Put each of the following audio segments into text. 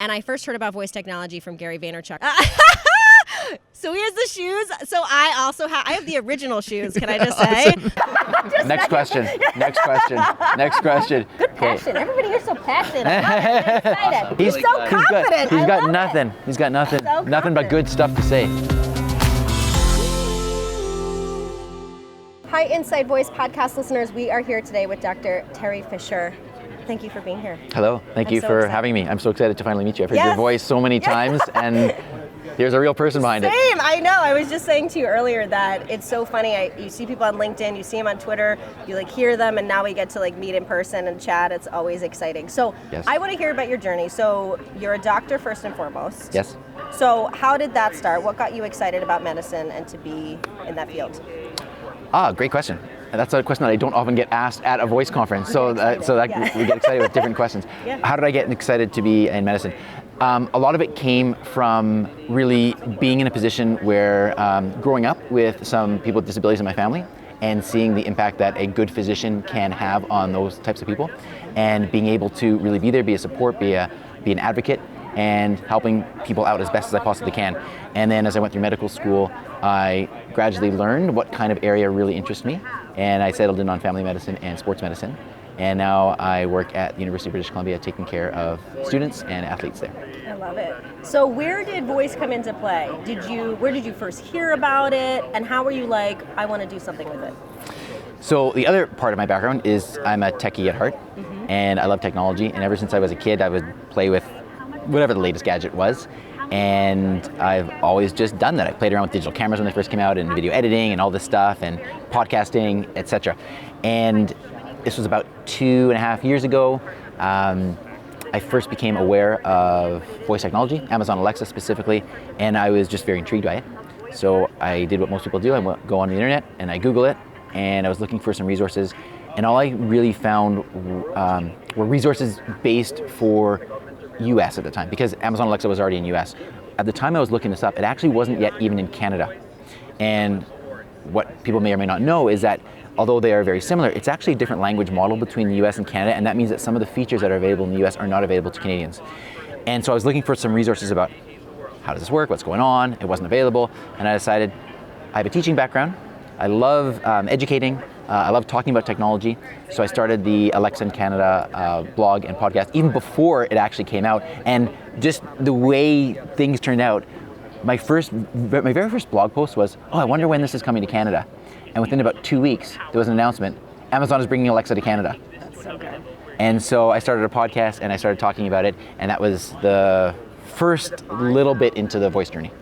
And I first heard about voice technology from Gary Vaynerchuk. So here's the shoes. So I also have the original shoes, can I just say? Next question. Next question. Good passion. Everybody here's so passionate. I'm excited. He's so confident. He's got nothing. He's got nothing. So nothing but good stuff to say. Hi, Inside Voice podcast listeners. We are here today with Dr. Teri Fisher. Thank you for being here. Hello. Thank you for having me. I'm so excited to finally meet you. I've heard your voice so many times, and there's a real person behind it. Same. I know. I was just saying to you earlier that it's so funny. You see people on LinkedIn, you see them on Twitter, you hear them, and now we get to meet in person and chat. It's always exciting. So I want to hear about your journey. So you're a doctor first and foremost. Yes. So how did that start? What got you excited about medicine and to be in that field? Great question. That's a question that I don't often get asked at a voice conference. So we get excited with different questions. Yeah. How did I get excited to be in medicine? A lot of it came from really being in a position where growing up with some people with disabilities in my family and seeing the impact that a good physician can have on those types of people, and being able to really be there, be a support, be an advocate, and helping people out as best as I possibly can. And then as I went through medical school, I gradually learned what kind of area really interests me, and I settled in on family medicine and sports medicine. And now I work at the University of British Columbia taking care of students and athletes there. I love it. So where did voice come into play? Where did you first hear about it, and how were you I want to do something with it? So the other part of my background is I'm a techie at heart, and I love technology, and ever since I was a kid I would play with whatever the latest gadget was. And I've always just done that. I played around with digital cameras when they first came out, and video editing and all this stuff, and podcasting, etc. And this was about 2.5 years ago. I first became aware of voice technology, Amazon Alexa specifically, and I was just very intrigued by it. So I did what most people do. I go on the internet and I Google it, and I was looking for some resources, and all I really found were resources based for US at the time, because Amazon Alexa was already in US. At the time I was looking this up, it actually wasn't yet even in Canada. And what people may or may not know is that although they are very similar, it's actually a different language model between the US and Canada, and that means that some of the features that are available in the US are not available to Canadians. And so I was looking for some resources about how does this work, what's going on. It wasn't available, and I decided I have a teaching background. I love educating. I love talking about technology, so I started the Alexa in Canada blog and podcast even before it actually came out. And just the way things turned out, my very first blog post was, I wonder when this is coming to Canada. And within about 2 weeks, there was an announcement, Amazon is bringing Alexa to Canada. That's so good. And so I started a podcast and I started talking about it, and that was the first little bit into the voice journey.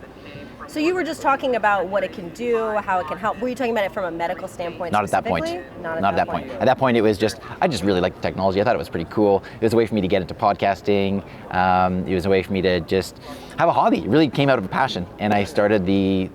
So you were just talking about what it can do, how it can help. Were you talking about it from a medical standpoint? Not at that point. Not at that point. At that point, it was I just really liked the technology. I thought it was pretty cool. It was a way for me to get into podcasting. It was a way for me to just have a hobby. It really came out of a passion. And I started the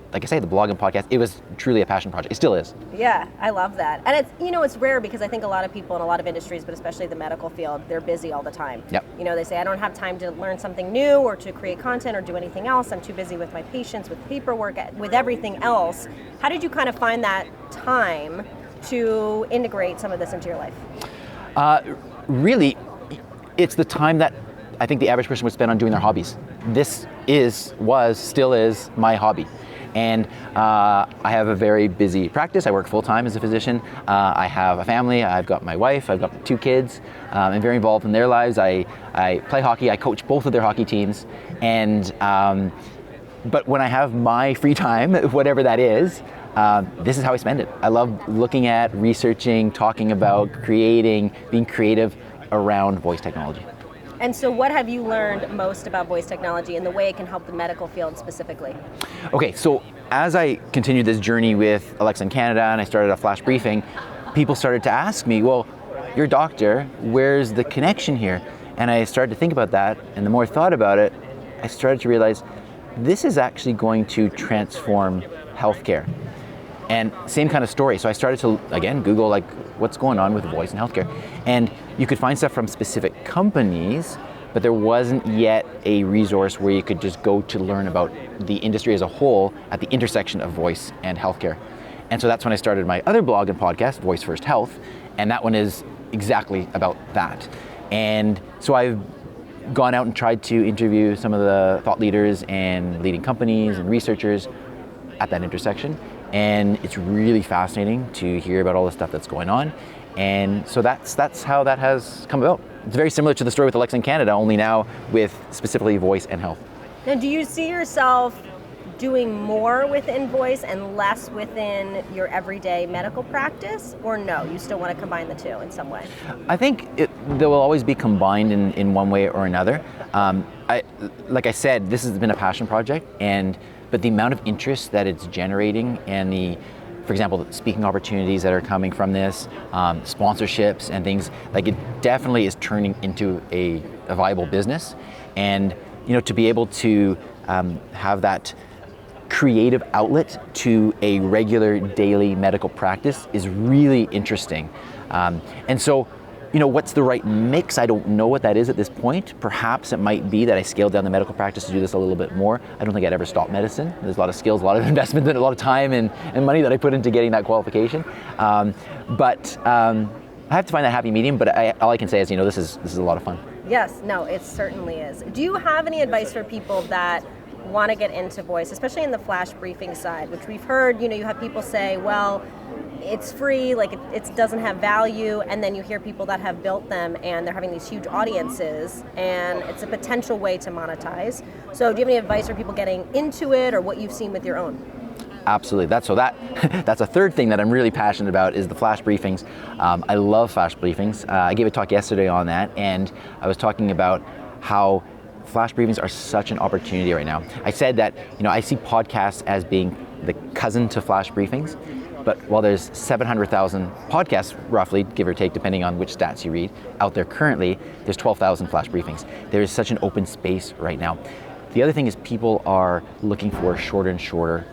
blog and podcast. It was truly a passion project. It still is. Yeah, I love that. And it's rare, because I think a lot of people in a lot of industries, but especially the medical field, they're busy all the time. Yep. They say, I don't have time to learn something new or to create content or do anything else. I'm too busy with my patients, with paperwork, with everything else. How did you kind of find that time to integrate some of this into your life? Really, it's the time that I think the average person would spend on doing their hobbies. This still is my hobby. And I have a very busy practice. I work full-time as a physician. I have a family. I've got my wife. I've got 2 kids. I'm very involved in their lives. I play hockey. I coach both of their hockey teams. And but when I have my free time, whatever that is, this is how I spend it. I love looking at, researching, talking about, creating, being creative around voice technology. And so what have you learned most about voice technology and the way it can help the medical field specifically? Okay, so as I continued this journey with Alexa in Canada and I started a flash briefing, people started to ask me, well, you're a doctor, where's the connection here? And I started to think about that, and the more I thought about it, I started to realize this is actually going to transform healthcare. And same kind of story. So I started to, again, Google what's going on with voice in healthcare. And you could find stuff from specific companies, but there wasn't yet a resource where you could just go to learn about the industry as a whole at the intersection of voice and healthcare. And so that's when I started my other blog and podcast, Voice First Health, and that one is exactly about that. And so I've gone out and tried to interview some of the thought leaders and leading companies and researchers at that intersection. And it's really fascinating to hear about all the stuff that's going on. And so that's how that has come about. It's very similar to the story with Alexa in Canada, only now with specifically voice and health. Now, do you see yourself doing more within voice and less within your everyday medical practice, or no, you still want to combine the two in some way? I think they will always be combined in one way or another. Like I said, this has been a passion project, but the amount of interest that it's generating and for example, the speaking opportunities that are coming from this, sponsorships and things, like it definitely is turning into a viable business. And to be able to have that creative outlet to a regular daily medical practice is really interesting. And so, what's the right mix? I don't know what that is at this point. Perhaps it might be that I scaled down the medical practice to do this a little bit more. I don't think I'd ever stop medicine. There's a lot of skills, a lot of investment, and a lot of time and money that I put into getting that qualification. But I have to find that happy medium, but all I can say is, this is a lot of fun. Yes, no, it certainly is. Do you have any advice for people that want to get into voice, especially in the flash briefing side, which we've heard, you have people say, well, it's free, like it doesn't have value, and then you hear people that have built them and they're having these huge audiences and it's a potential way to monetize. So do you have any advice for people getting into it or what you've seen with your own? Absolutely. That's a third thing that I'm really passionate about is the flash briefings. I love flash briefings. I gave a talk yesterday on that, and I was talking about how flash briefings are such an opportunity right now. I said that I see podcasts as being the cousin to flash briefings, but while there's 700,000 podcasts, roughly, give or take, depending on which stats you read, out there currently, there's 12,000 flash briefings. There is such an open space right now. The other thing is people are looking for shorter and shorter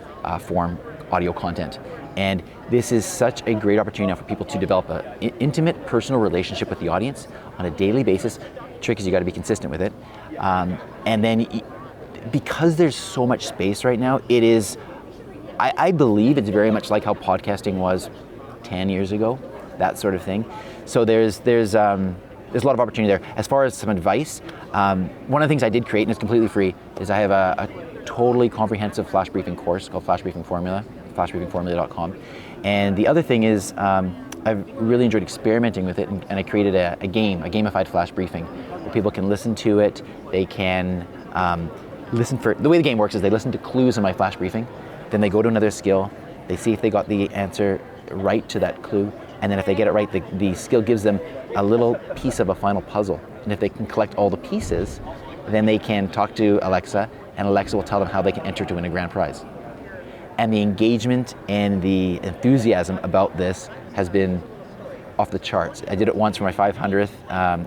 form audio content. And this is such a great opportunity now for people to develop an intimate personal relationship with the audience on a daily basis. The trick is you got to be consistent with it. And then because there's so much space right now, it is, I believe it's very much like how podcasting was 10 years ago, that sort of thing. So there's a lot of opportunity there. As far as some advice, one of the things I did create, and it's completely free, is I have a totally comprehensive flash briefing course called Flash Briefing Formula, flashbriefingformula.com. And the other thing is, I've really enjoyed experimenting with it, and I created a gamified flash briefing, where people can listen to it. They can the way the game works is they listen to clues in my flash briefing, then they go to another skill, they see if they got the answer right to that clue, and then if they get it right, the skill gives them a little piece of a final puzzle. And if they can collect all the pieces, then they can talk to Alexa, and Alexa will tell them how they can enter to win a grand prize. And the engagement and the enthusiasm about this has been off the charts. I did it once for my 500th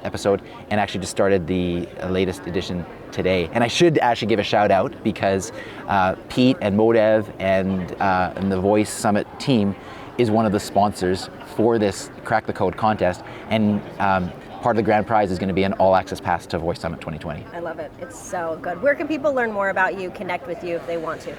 episode, and actually just started the latest edition today. And I should actually give a shout out because Pete and Modev and the Voice Summit team is one of the sponsors for this Crack the Code contest. And part of the grand prize is going to be an all-access pass to Voice Summit 2020. I love it. It's so good. Where can people learn more about you, connect with you if they want to?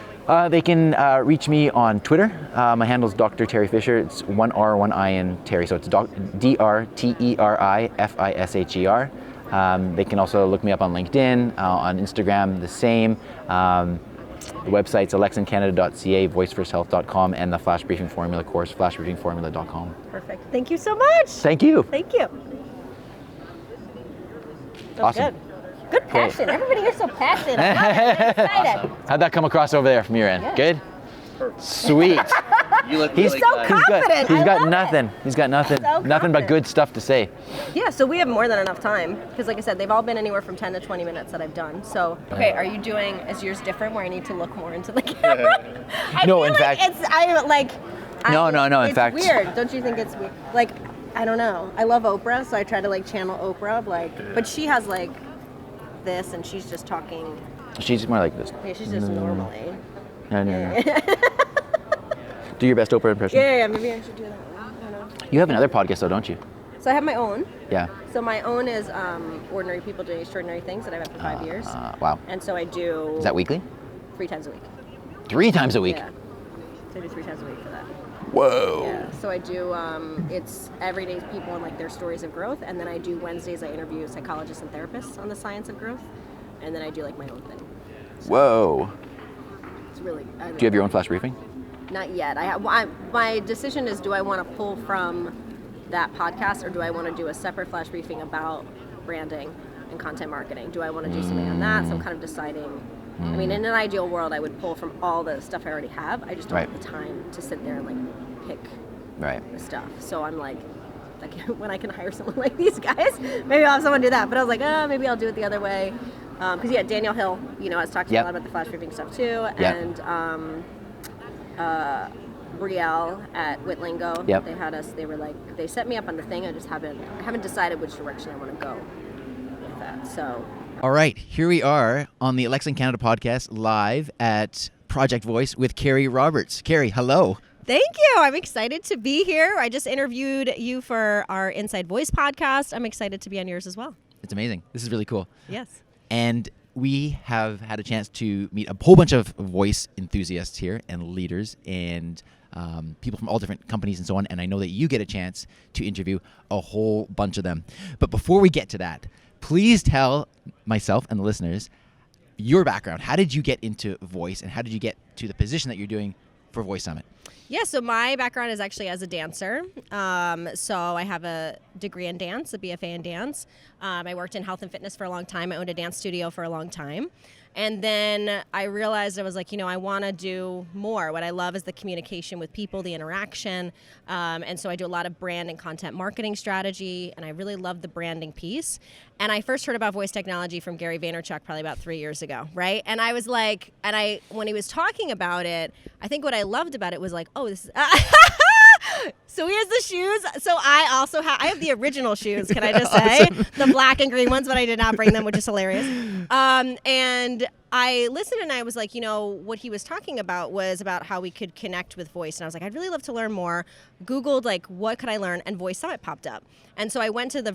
They can reach me on Twitter. My handle is Dr. Teri Fisher. It's 1 R, 1 I in Teri. So it's DrTerifisher. They can also look me up on LinkedIn, on Instagram, the same. The website's alexincanada.ca, voicefirst.health.com, and the Flash Briefing Formula course, flashbriefingformula.com. Perfect. Thank you so much. Thank you. Thank you. Awesome. Good passion. Everybody here's so passionate. I'm excited. How'd that come across over there from your end? Good? Sweet. He's so confident. He's got nothing. He's got nothing. So nothing but good stuff to say. Yeah, so we have more than enough time because, like I said, they've all been anywhere from 10 to 20 minutes that I've done. So, okay, are you doing? Is yours different where I need to look more into the camera? No, in fact, it's No. In fact, it's weird. Don't you think it's weird? Like, I don't know. I love Oprah, so I try to channel Oprah, but she has this, and she's just talking. She's more like this. Yeah, she's just normally. No. Do your best Oprah impression. Yeah, maybe I should do that. I don't know. You have another podcast though, don't you? So I have my own. Yeah. So my own is Ordinary People Doing Extraordinary Things that I've had for 5 years. Wow. And so I do. Is that weekly? 3 times a week. 3 times a week? Yeah. So I do 3 times a week for that. Whoa. Yeah, so I do, it's everyday people and like their stories of growth, and then I do Wednesdays, I interview psychologists and therapists on the science of growth, and then I do like my own thing. So Whoa. it's really, Do you have your own flash briefing? Not yet. My decision is, do I want to pull from that podcast, or do I want to do a separate flash briefing about branding and content marketing? Do I want to do something on that? So I'm kind of deciding. I mean, in an ideal world, I would pull from all the stuff I already have. I just don't have the time to sit there and like pick the stuff. So I'm like when I can hire someone like these guys, maybe I'll have someone do that. But I was like, maybe I'll do it the other way. Because Daniel Hill, has talked to me a lot about the flash briefing stuff too, and Brielle at Whitlingo. They had us. They were like, they set me up on the thing. I haven't decided which direction I want to go with that. So. All right, here we are on the Alexa in Canada podcast live at Project Voice with Keri Roberts. Keri, hello. Thank you. I'm excited to be here. I just interviewed you for our Inside Voice podcast. I'm excited to be on yours as well. It's amazing. This is really cool. Yes. And we have had a chance to meet a whole bunch of voice enthusiasts here and leaders and people from all different companies and so on. And I know that you get a chance to interview a whole bunch of them. But before we get to that, please tell myself and the listeners your background. How did you get into voice, and how did you get to the position that you're doing for Voice Summit? Yeah, so my background is actually as a dancer. So I have a degree in dance, a BFA in dance. I worked in health and fitness for a long time. I owned a dance studio for a long time. And then I realized I was like, I want to do more. What I love is the communication with people, the interaction. And so I do a lot of brand and content marketing strategy, and I really love the branding piece. And I first heard about voice technology from Gary Vaynerchuk probably about 3 years ago, right? And I was like, when he was talking about it, I think what I loved about it was like, oh, this is... So here's the shoes. So I also I have the original shoes, can I just say? Awesome. The black and green ones, but I did not bring them, which is hilarious. And I listened and I was like, what he was talking about was about how we could connect with voice. And I was like, I'd really love to learn more. Googled, like, what could I learn? And Voice Summit popped up. And so I went to the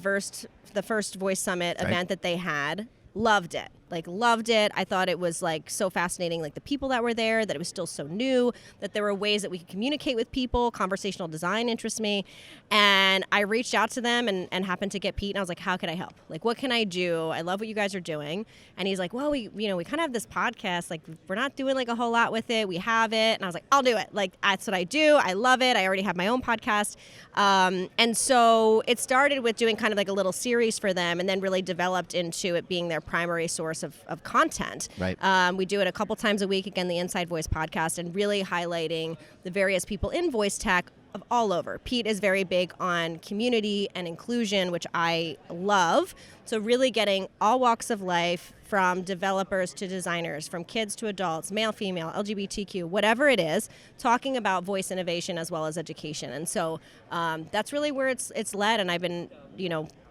first Voice Summit event that they had. Loved it. I thought it was like so fascinating, like the people that were there, that it was still so new, that there were ways that we could communicate with people. Conversational design interests me. And I reached out to them and happened to get Pete, and I was like, how can I help? Like, what can I do? I love what you guys are doing. And he's like, well, we kind of have this podcast. Like, we're not doing like a whole lot with it. We have it. And I was like, I'll do it. Like, that's what I do. I love it. I already have my own podcast. And so it started with doing kind of like a little series for them, and then really developed into it being their primary source of content. Right. We do it a couple times a week, again, the Inside Voice podcast, and really highlighting the various people in voice tech of all over. Pete is very big on community and inclusion, which I love. So really getting all walks of life, from developers to designers, from kids to adults, male, female, LGBTQ, whatever it is, talking about voice innovation as well as education. And so that's really where it's led. And I've been,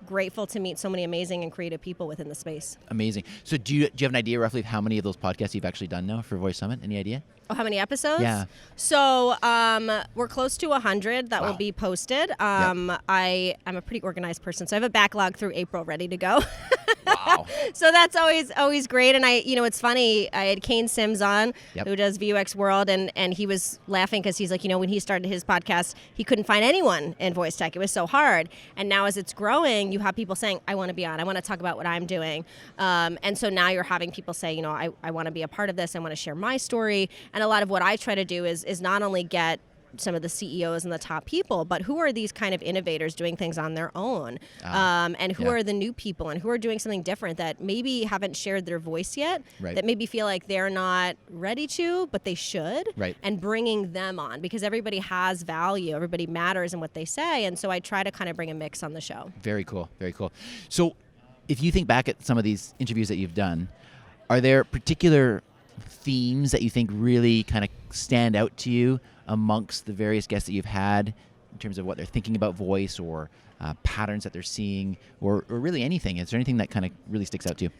grateful to meet so many amazing and creative people within the space. Amazing. So do you have an idea roughly of how many of those podcasts you've actually done now for Voice Summit? Any idea? Oh, how many episodes? Yeah. So we're close to 100 that will be posted. I'm a pretty organized person, so I have a backlog through April ready to go. Wow. So that's always great. And it's funny, I had Kane Sims on, who does VUX World, and he was laughing because he's like, when he started his podcast, he couldn't find anyone in voice tech. It was so hard. And now as it's growing, you have people saying, I want to be on. I want to talk about what I'm doing. And so now you're having people say, I want to be a part of this. I want to share my story. And a lot of what I try to do is not only get some of the CEOs and the top people, but who are these kind of innovators doing things on their own? And who are the new people, and who are doing something different that maybe haven't shared their voice yet, that maybe feel like they're not ready to, but they should, and bringing them on, because everybody has value, everybody matters in what they say. And so I try to kind of bring a mix on the show. Very cool. Very cool. So if you think back at some of these interviews that you've done, are there particular themes that you think really kind of stand out to you amongst the various guests that you've had in terms of what they're thinking about voice, or patterns that they're seeing, or really anything? Is there anything that kind of really sticks out to you?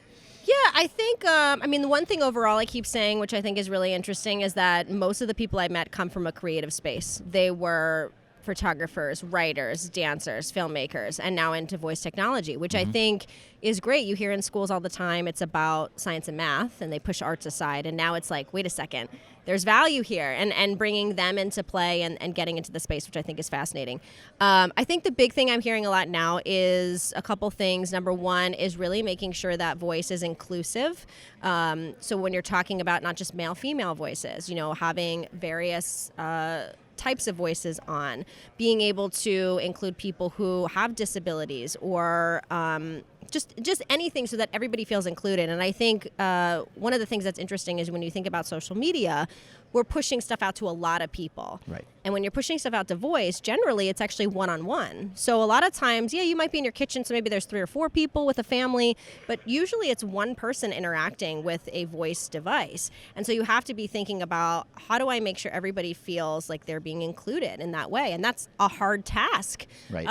Yeah, I think, the one thing overall I keep saying, which I think is really interesting, is that most of the people I met come from a creative space. They were photographers, writers, dancers, filmmakers, and now into voice technology, which I think is great. You hear in schools all the time, it's about science and math, and they push arts aside. And now it's like, wait a second, there's value here, and bringing them into play and getting into the space, which I think is fascinating. I think the big thing I'm hearing a lot now is a couple things. Number one is really making sure that voice is inclusive. So when you're talking about not just male, female voices, having various types of voices on, being able to include people who have disabilities or just anything so that everybody feels included. And I think one of the things that's interesting is when you think about social media, we're pushing stuff out to a lot of people. Right. And when you're pushing stuff out to voice, generally it's actually one-on-one. So a lot of times, yeah, you might be in your kitchen, so maybe there's 3 or 4 people with a family, but usually it's one person interacting with a voice device. And so you have to be thinking about, how do I make sure everybody feels like they're being included in that way? And that's a hard task. Right.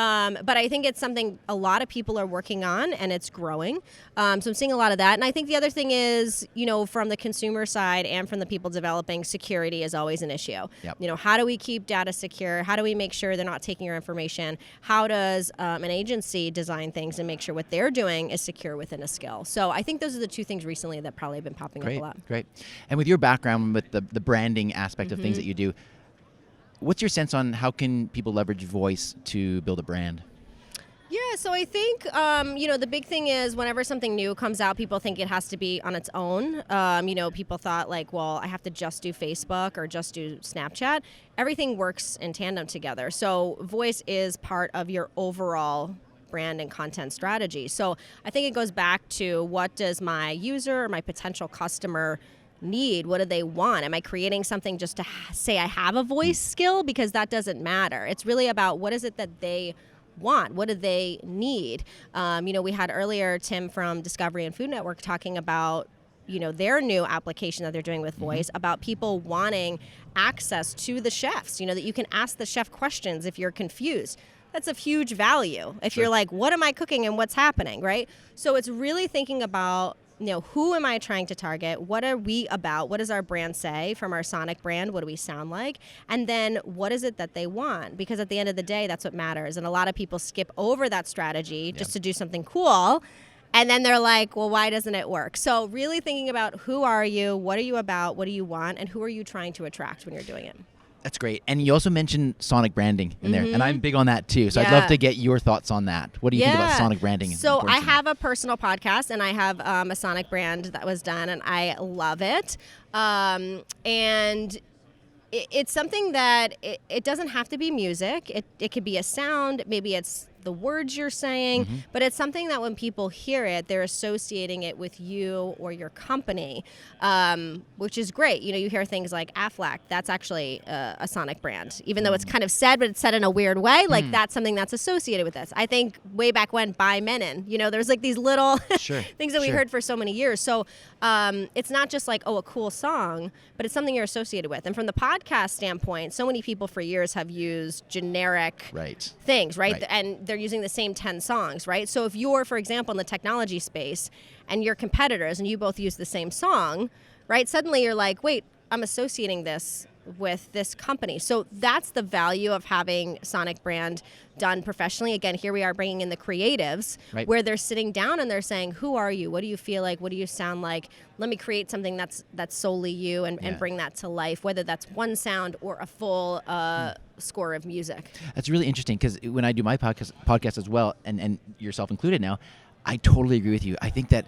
But I think it's something a lot of people are working on, and it's growing. So I'm seeing a lot of that. And I think the other thing is, from the consumer side and from the people developing, security is always an issue. Yep. How do we keep data secure? How do we make sure they're not taking our information? How does an agency design things and make sure what they're doing is secure within a skill? So I think those are the 2 things recently that probably have been popping up a lot. Great. And with your background with the branding aspect of things that you do, what's your sense on how can people leverage voice to build a brand? Yeah, so I think, the big thing is whenever something new comes out, people think it has to be on its own. People thought like, well, I have to just do Facebook or just do Snapchat. Everything works in tandem together. So voice is part of your overall brand and content strategy. So I think it goes back to, what does my user or my potential customer need? What do they want? Am I creating something just to say I have a voice skill? Because that doesn't matter. It's really about, what is it that they want? What do they need? We had earlier Tim from Discovery and Food Network talking about their new application that they're doing with voice, about people wanting access to the chefs, that you can ask the chef questions if you're confused. That's a huge value. If you're like, what am I cooking and what's happening, right? So it's really thinking about, who am I trying to target? What are we about? What does our brand say? From our sonic brand, what do we sound like? And then what is it that they want? Because at the end of the day, that's what matters. And a lot of people skip over that strategy just to do something cool. And then they're like, well, why doesn't it work? So really thinking about, who are you? What are you about? What do you want? And who are you trying to attract when you're doing it? That's great. And you also mentioned sonic branding in there, and I'm big on that too. So I'd love to get your thoughts on that. What do you think about sonic branding? So I have a personal podcast, and I have a sonic brand that was done, and I love it. And it's something that it doesn't have to be music. It could be a sound. Maybe it's the words you're saying, but it's something that when people hear it, they're associating it with you or your company, which is great. You hear things like Aflac. That's actually a sonic brand, even though it's kind of said, but it's said in a weird way. Like that's something that's associated with this. I think way back when, By Menon, there's like these little things that we heard for so many years. So it's not just like, a cool song, but it's something you're associated with. And from the podcast standpoint, so many people for years have used generic things, right? And they're using the same 10 songs, right? So if you're, for example, in the technology space and you're competitors and you both use the same song, right? Suddenly you're like, wait, I'm associating this with this company. So that's the value of having sonic brand done professionally. Again, here we are bringing in the creatives where they're sitting down and they're saying, who are you? What do you feel like? What do you sound like? Let me create something that's solely you and bring that to life, whether that's one sound or a full score of music. That's really interesting, because when I do my podcast as well, and yourself included now, I totally agree with you. I think that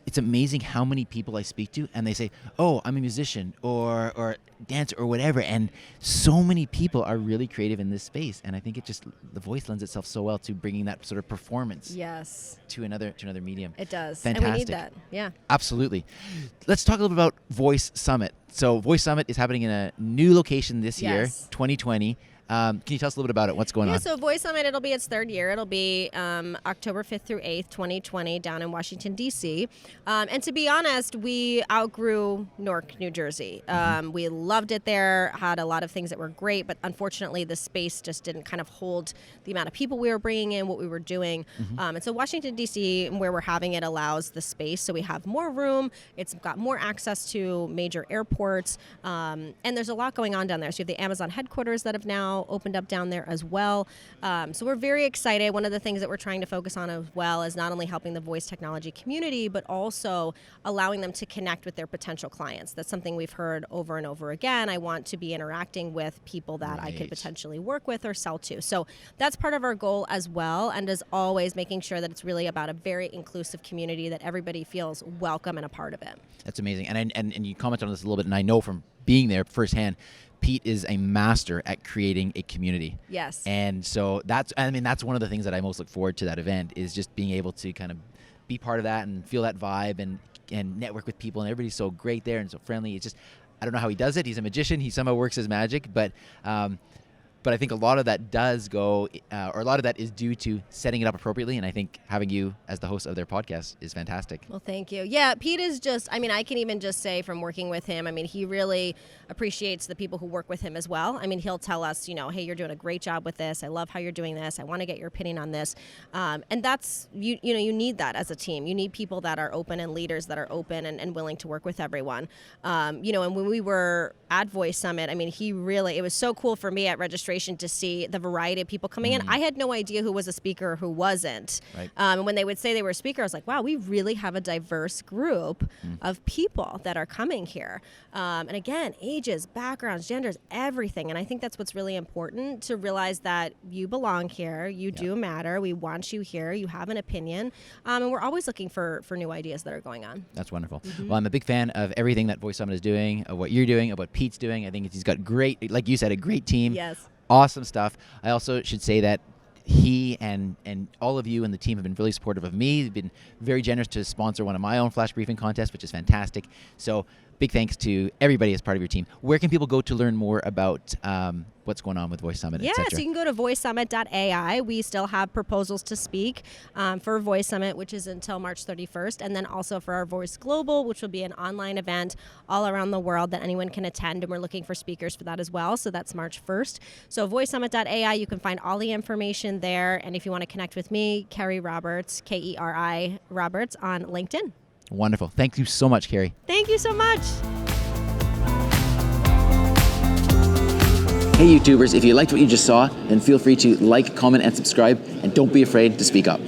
it's amazing how many people I speak to and they say, oh, I'm a musician or dancer or whatever. And so many people are really creative in this space. And I think the voice lends itself so well to bringing that sort of performance to another medium. It does. Fantastic. And we need that. Yeah. Absolutely. Let's talk a little bit about Voice Summit. So Voice Summit is happening in a new location this year, 2020. Can you tell us a little bit about it? What's going on? So Voice Summit, it'll be its 3rd year. It'll be October 5th through 8th, 2020, down in Washington, D.C. And to be honest, we outgrew Newark, New Jersey. We loved it there, had a lot of things that were great, but unfortunately the space just didn't kind of hold the amount of people we were bringing in, what we were doing. And so Washington, D.C., where we're having it, allows the space. So we have more room. It's got more access to major airports. And there's a lot going on down there. So you have the Amazon headquarters that have now now opened up down there as well. So we're very excited. One of the things that we're trying to focus on as well is not only helping the voice technology community, but also allowing them to connect with their potential clients. That's something we've heard over and over again. I want to be interacting with people that I could potentially work with or sell to. So that's part of our goal as well. And as always, making sure that it's really about a very inclusive community, that everybody feels welcome and a part of it. That's amazing. And you commented on this a little bit, and I know from being there firsthand, Pete is a master at creating a community. Yes. And so that's one of the things that I most look forward to that event, is just being able to kind of be part of that and feel that vibe and network with people, and everybody's so great there and so friendly. It's just, I don't know how he does it. He's a magician. He somehow works his magic, but I think a lot of that does go, or a lot of that is due to setting it up appropriately. And I think having you as the host of their podcast is fantastic. Well, thank you. Yeah, Pete is just, I can even just say from working with him, he really appreciates the people who work with him as well. He'll tell us, hey, you're doing a great job with this. I love how you're doing this. I want to get your opinion on this. And that's, you need that as a team. You need people that are open and leaders that are open and willing to work with everyone. And when we were at Voice Summit, it was so cool for me at registration to see the variety of people coming in. I had no idea who was a speaker or who wasn't. Right. And when they would say they were a speaker, I was like, wow, we really have a diverse group of people that are coming here. And again, ages, backgrounds, genders, everything. And I think that's what's really important, to realize that you belong here. You do matter. We want you here. You have an opinion. And we're always looking for new ideas that are going on. That's wonderful. Well, I'm a big fan of everything that Voice Summit is doing, of what you're doing, of what Pete's doing. I think he's got great, like you said, a great team. Yes. Awesome stuff. I also should say that he and all of you and the team have been really supportive of me. They've been very generous to sponsor one of my own flash briefing contests, which is fantastic. So big thanks to everybody as part of your team. Where can people go to learn more about what's going on with Voice Summit, et Yeah, cetera? so you can go to voicesummit.ai. We still have proposals to speak for Voice Summit, which is until March 31st, and then also for our Voice Global, which will be an online event all around the world that anyone can attend, and we're looking for speakers for that as well. So that's March 1st. So voicesummit.ai, you can find all the information there, and if you want to connect with me, Keri Roberts, Keri Roberts on LinkedIn. Wonderful. Thank you so much, Keri. Thank you so much. Hey YouTubers, if you liked what you just saw, then feel free to like, comment, and subscribe, and don't be afraid to speak up.